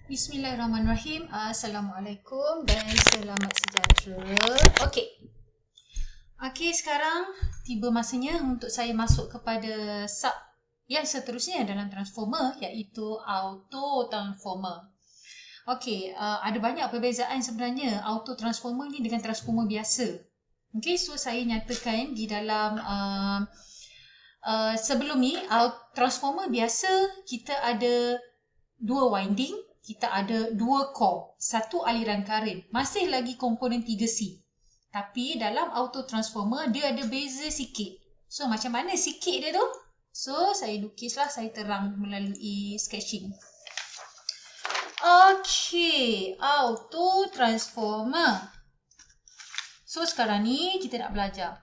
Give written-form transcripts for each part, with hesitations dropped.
Bismillahirrahmanirrahim. Assalamualaikum dan selamat sejahtera. Okey, sekarang tiba masanya untuk saya masuk kepada sub yang seterusnya dalam transformer, iaitu auto transformer. Okey, ada banyak perbezaan sebenarnya auto transformer ni dengan transformer biasa. Okey, so saya nyatakan di dalam sebelum ni transformer biasa kita ada dua winding, kita ada dua core, satu aliran karen, masih lagi komponen 3C. Tapi dalam auto transformer dia ada beza sikit. So macam mana sikit dia tu? So saya lukislah, saya terang melalui sketching. Okey, auto transformer. So sekarang ni kita nak belajar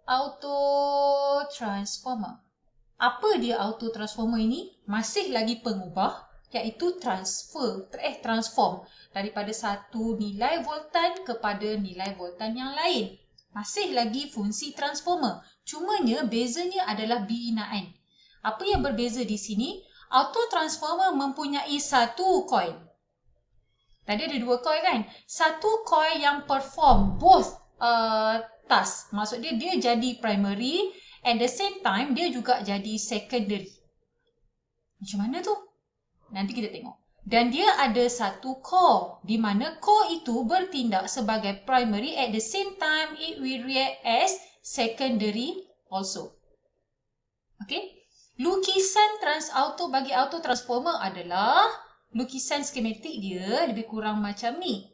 auto transformer. Apa dia auto transformer ini? Masih lagi pengubah, iaitu transform daripada satu nilai voltan kepada nilai voltan yang lain. Masih lagi fungsi transformer. Cumanya bezanya adalah binaan. Apa yang berbeza di sini? Auto transformer mempunyai satu coil. Tadi ada dua coil kan? Satu coil yang perform both task. Maksud dia jadi primary, at the same time dia juga jadi secondary. Macam mana tu? Nanti kita tengok. Dan dia ada satu core, di mana core itu bertindak sebagai primary, at the same time it will react as secondary also. Okay? Lukisan bagi auto transformer adalah lukisan skematik dia lebih kurang macam ni.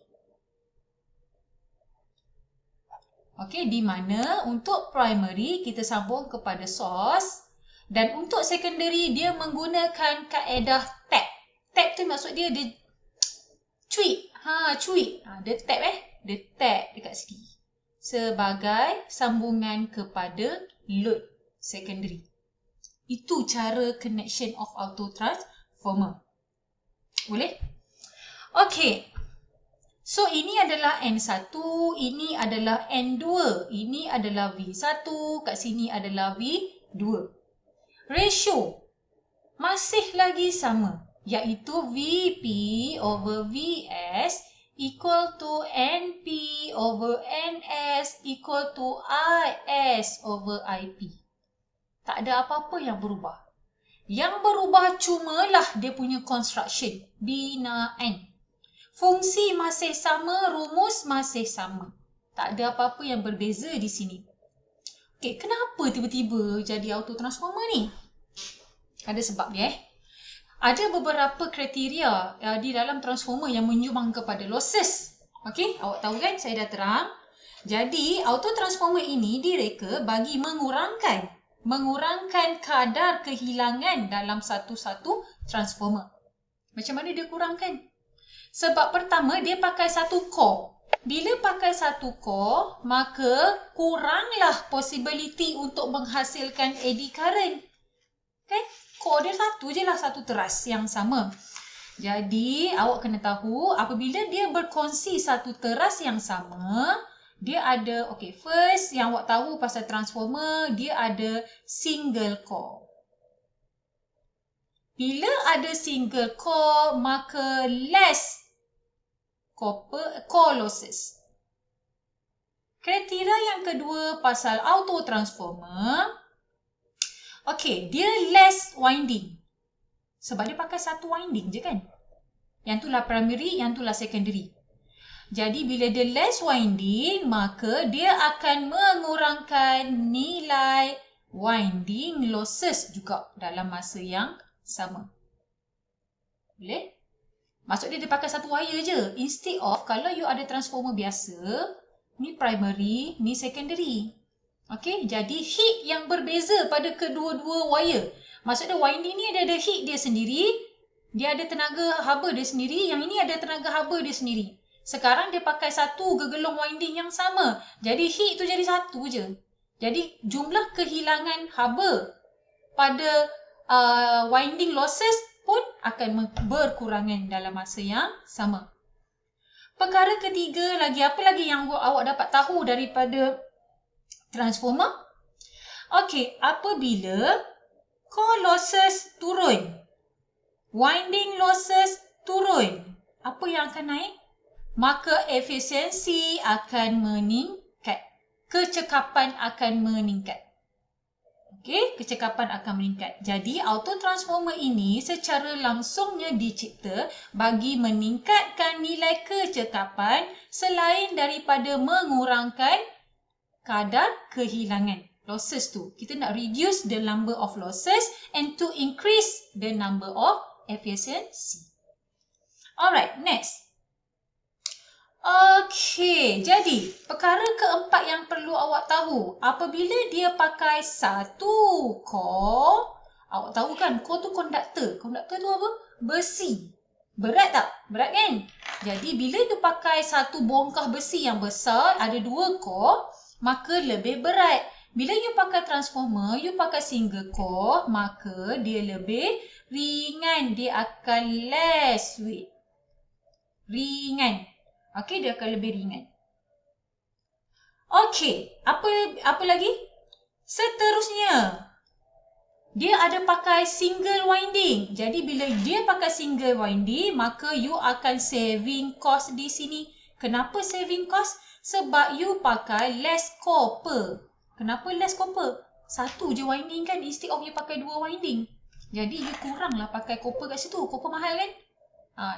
Okay, di mana untuk primary kita sambung kepada source, dan untuk secondary dia menggunakan kaedah tap. Tap tu maksud dia cuik. Dia tap dia tap dekat sini sebagai sambungan kepada load secondary. Itu cara connection of auto transformer. Boleh? Okey. So ini adalah N1, ini adalah N2, ini adalah V1, kat sini adalah V2. Ratio masih lagi sama, iaitu VP over VS equal to NP over NS equal to IS over IP. Tak ada apa-apa yang berubah. Yang berubah cumalah dia punya construction, binaan. Fungsi masih sama, rumus masih sama. Tak ada apa-apa yang berbeza di sini. Okey, kenapa tiba-tiba jadi auto transformer ni? Ada sebab dia. Ada beberapa kriteria di dalam transformer yang menyumbang kepada losses. Okey, awak tahu kan, saya dah terang. Jadi, auto transformer ini direka bagi mengurangkan kadar kehilangan dalam satu-satu transformer. Macam mana dia kurangkan? Sebab pertama, dia pakai satu core. Bila pakai satu core, maka kuranglah possibility untuk menghasilkan eddy current. Kan? Core dia satu je lah, satu teras yang sama. Jadi, awak kena tahu apabila dia berkongsi satu teras yang sama, dia ada, first yang awak tahu pasal transformer, dia ada single core. Bila ada single core, maka less core losses. Kriteria yang kedua pasal auto transformer, dia less winding. Sebab dia pakai satu winding je kan. Yang tu lah primary, yang tu lah secondary. Jadi bila dia less winding, maka dia akan mengurangkan nilai winding losses juga dalam masa yang sama. Boleh? Maksud dia pakai satu wire je. Instead of kalau you ada transformer biasa, ni primary, ni secondary. Jadi heat yang berbeza pada kedua-dua wire. Maksud dia winding ni dia ada heat dia sendiri, dia ada tenaga haba dia sendiri, yang ini ada tenaga haba dia sendiri. Sekarang dia pakai satu gegelung winding yang sama. Jadi heat tu jadi satu je. Jadi jumlah kehilangan haba pada winding losses pun akan berkurangan dalam masa yang sama. Perkara ketiga lagi, apa lagi yang awak dapat tahu daripada transformer? Apabila core losses turun, winding losses turun. Apa yang akan naik? Maka efisiensi akan meningkat. Kecekapan akan meningkat. Okey, kecekapan akan meningkat. Jadi, autotransformer ini secara langsungnya dicipta bagi meningkatkan nilai kecekapan selain daripada mengurangkan kadar kehilangan. Losses tu. Kita nak reduce the number of losses and to increase the number of efficiency. Alright, next. Okey, jadi perkara keempat yang perlu awak tahu. Apabila dia pakai satu core, awak tahu kan core tu konduktor. Konduktor tu apa? Besi. Berat tak? Berat kan? Jadi bila dia pakai satu bongkah besi yang besar, ada dua core, maka lebih berat. Bila you pakai transformer, you pakai single core, maka dia lebih ringan. Dia akan less weight. Ringan. Okey, dia akan lebih ringan. Okey, apa lagi? Seterusnya, dia ada pakai single winding. Jadi bila dia pakai single winding, maka you akan saving cost di sini. Kenapa saving cost? Sebab you pakai less copper. Kenapa less copper? Satu je winding kan, instead of you pakai dua winding. Jadi you kuranglah pakai copper kat situ. Copper mahal kan?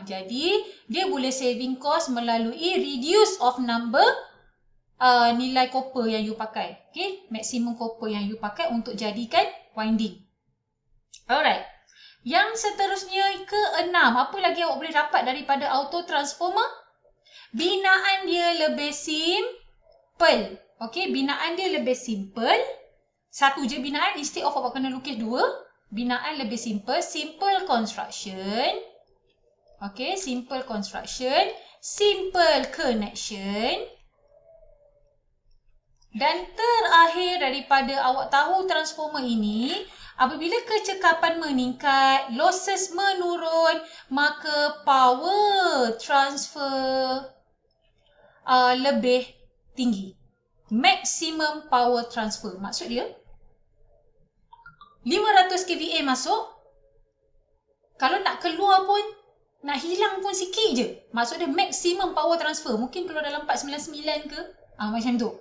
Jadi dia boleh saving cost melalui reduce of number nilai copper yang you pakai. Okay? Maksimum copper yang you pakai untuk jadikan winding. Alright. Yang seterusnya keenam. Apa lagi awak boleh dapat daripada auto transformer? Binaan dia lebih simple. Okay? Binaan dia lebih simple. Satu je binaan instead of awak kena lukis dua. Binaan lebih simple. Simple construction. Okay, simple construction, simple connection. Dan terakhir daripada awak tahu transformer ini, apabila kecekapan meningkat, losses menurun, maka power transfer lebih tinggi. Maximum power transfer. Maksud dia, 500 kVA masuk, kalau nak keluar pun, nak hilang pun sikit je. Maksud dia maximum power transfer. Mungkin keluar dalam 499 ke? Macam tu.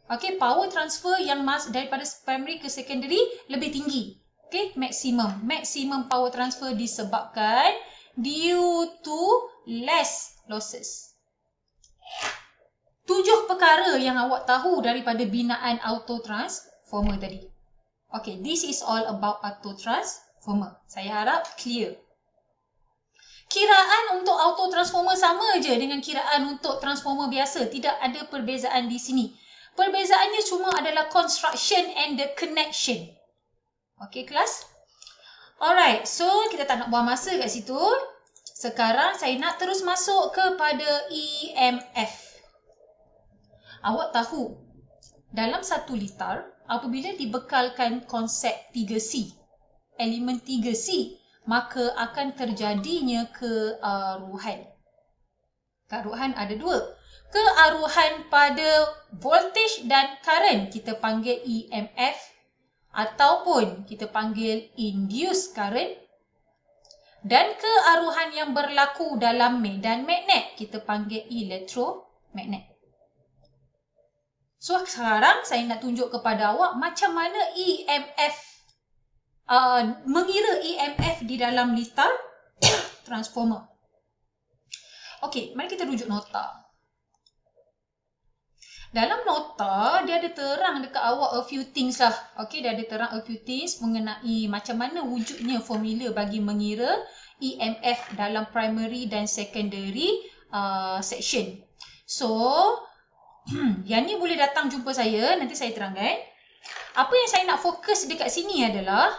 Okay, power transfer yang daripada primary ke secondary lebih tinggi. Okay, maximum. Maximum power transfer disebabkan due to less losses. 7 perkara yang awak tahu daripada binaan auto transformer tadi. Okay, this is all about auto transformer. Saya harap clear. Kiraan untuk auto transformer sama je dengan kiraan untuk transformer biasa. Tidak ada perbezaan di sini. Perbezaannya cuma adalah construction and the connection. Okay, kelas? Alright, so kita tak nak buang masa kat situ. Sekarang saya nak terus masuk kepada EMF. Awak tahu, dalam satu litar, apabila dibekalkan konsep 3C, elemen 3C, maka akan terjadinya kearuhan. Kearuhan ada dua. Kearuhan pada voltage dan current kita panggil EMF ataupun kita panggil induced current. Dan kearuhan yang berlaku dalam medan magnet kita panggil elektromagnet. So sekarang saya nak tunjuk kepada awak macam mana EMF mengira EMF di dalam litar transformer. Okey, mari kita rujuk nota. Dalam nota, dia ada terang dekat awak a few things lah. Okey, dia ada terang a few things mengenai macam mana wujudnya formula bagi mengira EMF dalam primary dan secondary section. So, yang ni boleh datang jumpa saya, nanti saya terangkan. Apa yang saya nak fokus dekat sini adalah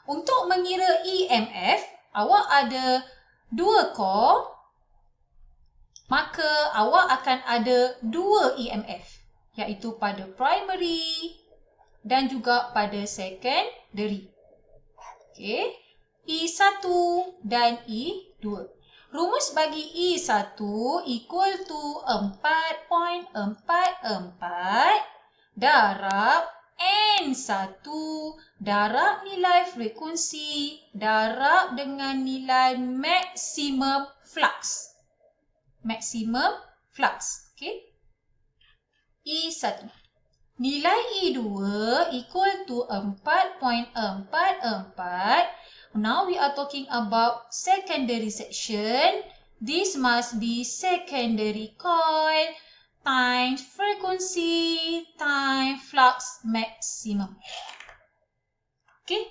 untuk mengira EMF, awak ada dua core, maka awak akan ada dua EMF, iaitu pada primary dan juga pada secondary. Okey, E1 dan E2. Rumus bagi E1 equal to 4.44 darab N1 darab nilai frekuensi darab dengan nilai maksimum flux. Maksimum flux. Okay. I1. Nilai I2 equal to 4.44. Now we are talking about secondary section. This must be secondary coil times frequency times flux maximum. Okay.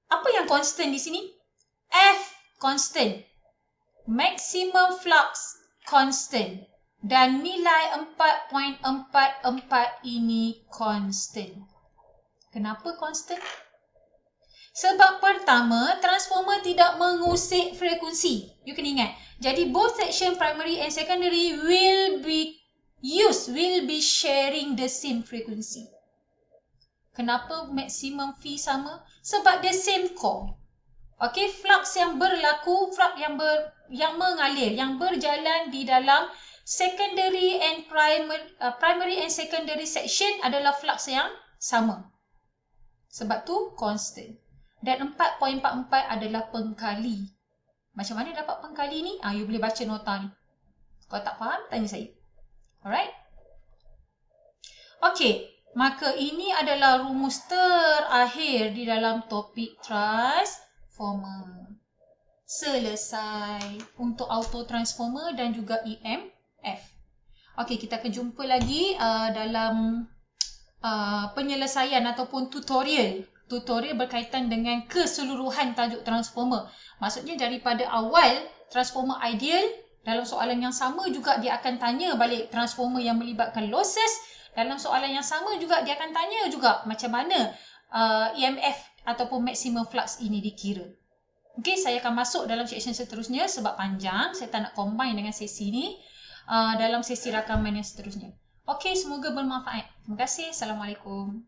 Apa yang constant di sini? F constant. Maximum flux constant. Dan nilai 4.44 ini constant. Kenapa constant? Sebab pertama, transformer tidak mengusik frekuensi. You kena ingat. Jadi both section primary and secondary will be sharing the same frequency. Kenapa maximum V sama? Sebab the same core. Okay, flux yang berlaku, flux yang mengalir, yang berjalan di dalam secondary and primary and secondary section adalah flux yang sama. Sebab tu constant. Dan 4.44 adalah pengkali. Macam mana dapat pengkali ni? You boleh baca nota ni. Kalau tak faham, tanya saya. Alright? Okay, maka ini adalah rumus terakhir di dalam topik transformer. Selesai untuk auto transformer dan juga EMF. Okay, kita akan jumpa lagi dalam penyelesaian ataupun tutorial berkaitan dengan keseluruhan tajuk transformer. Maksudnya daripada awal transformer ideal, dalam soalan yang sama juga dia akan tanya balik transformer yang melibatkan losses. Dalam soalan yang sama juga dia akan tanya juga macam mana EMF ataupun maximum flux ini dikira. Okey, saya akan masuk dalam section seterusnya sebab panjang. Saya tak nak combine dengan sesi ni dalam sesi rakaman yang seterusnya. Okey, semoga bermanfaat. Terima kasih. Assalamualaikum.